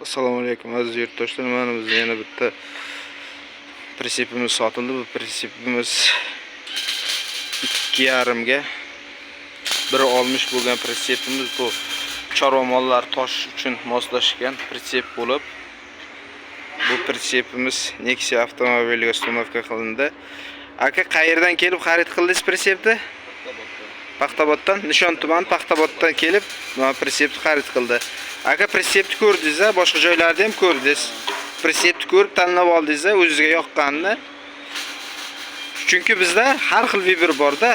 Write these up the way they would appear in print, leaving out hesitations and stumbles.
Assalomu alaykum aziz yurtdoshlar. Mana bizda yana bitta pritsepimiz sotildi. Bu pritsepimiz 2,5 ga 1.60 bo'lgan pritsepimiz. Bu chorva mollar tosh uchun moslashgan pritsep bo'lib, bu pritsepimiz Nexia avtomobiliga uстановка qilindi. Aka, qayerdan kelib xarid qildingiz pritsepni? Paxtaboddan, Nishon tuman Paxtaboddan kelib, mana pritsepni xarid qildi. Aka, pritsepni ko'rdingiz, boshqa joylarda ham ko'rdingiz. Pritsepni ko'rib tanlab oldingiz, o'zingizga yoqqanini. Chunki bizda har xil vibr bor-da.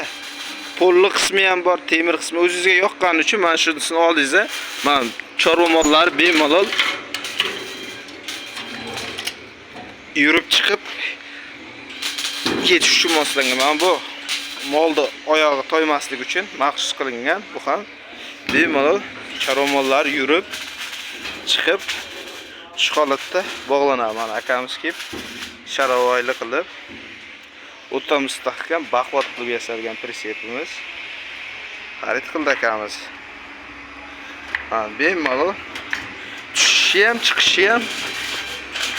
Polli qismi ham bor, temir qismi. O'zingizga yoqqani uchun mana shunisini oldingiz. Mana chorva mollari bemalol yurib chiqib ketish uchun moslangan. Mana bu molni oyog'i toymasligi uchun maxsus qilingan. Bu ham bemalol chorva mollar yurib chiqib shu holatda bog'lanadi. Mana akamiz kelib sharovoyli qilib o'ta mustahkam baquvvat qilib yasalgan pritsepimiz xarid qildi akamiz. Ha, bemalol tushishi ham chiqishi ham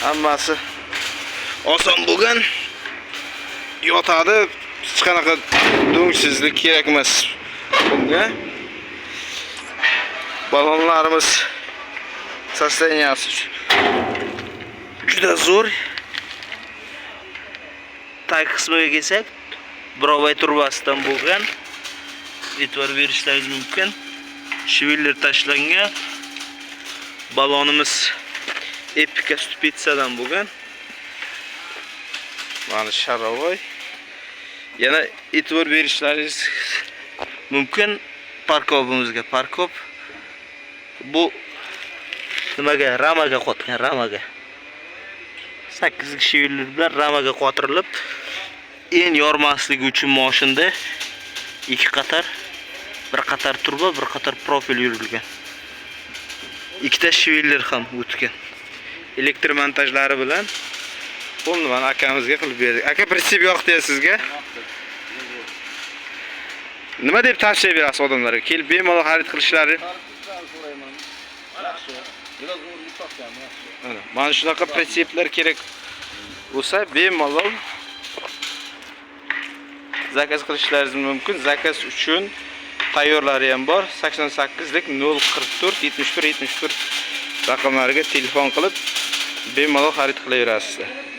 hammasi oson bo'lgan. Yotadi, hech qanaqa do'ngsizlik kerak emas bunga. Balonlarimiz sosteniyasi juda zo'r. Tag qismiga kelsak, birovay turbasidan bo'lgan. E'tibor berishlaringiz mumkin. Shiviller tashlangan. Balonimiz Epica Stupitsadan bo'lgan. Mana sharovoy. Yana e'tibor berishlaringiz mumkin parkovimizga. Parkov bu nimaga? Ramaga qotgan, ramaga. 8 shiviller bilan ramaga qotirilib, en yormasligi uchun mashinada 2 qator, bir qator turbo, bir qator profil yurilgan. 2 ta shiviller ham o'tgan. Elektr montajlari bilan bo'ldi. Mana akamizga qilib berdik. Aka, pritsep yoqdi sizga? Nima deb tavsiya berasiz odamlarga? Kelib bemalol xarid qilishlari? Mana shunaqa pritseplar kerak bo'lsa, bemalol zakaz qilishlaringiz mumkin. Zakaz uchun tayyorlari ham bor. 88lik 044 71 71 raqamlariga telefon qilib bemalol xarid qilaverasizlar.